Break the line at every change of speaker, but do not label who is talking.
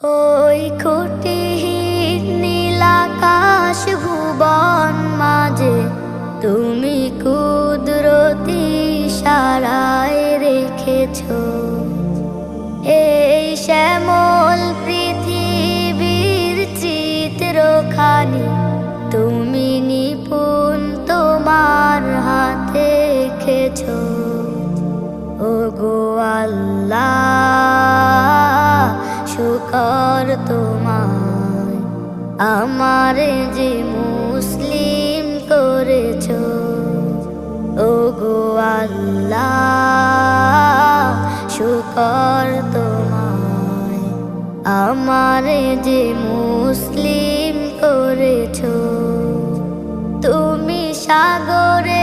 ওই খুঁটিহীন নীলাকাশ ভুবন মাঝে তুমি কুদরতি ইশারায় রেখেছ এই শ্যামল পৃথিবীর চিত্রখানি তুমি নিপুণ তোমার হাতে এঁকেছ। ওগো আল্লাহ, শুকর তোমার আমারে যে মুসলিম করেছ। ওগো আল্লাহ, শুকর তোমার আমারে যে মুসলিম করেছ। তুমি সাগরে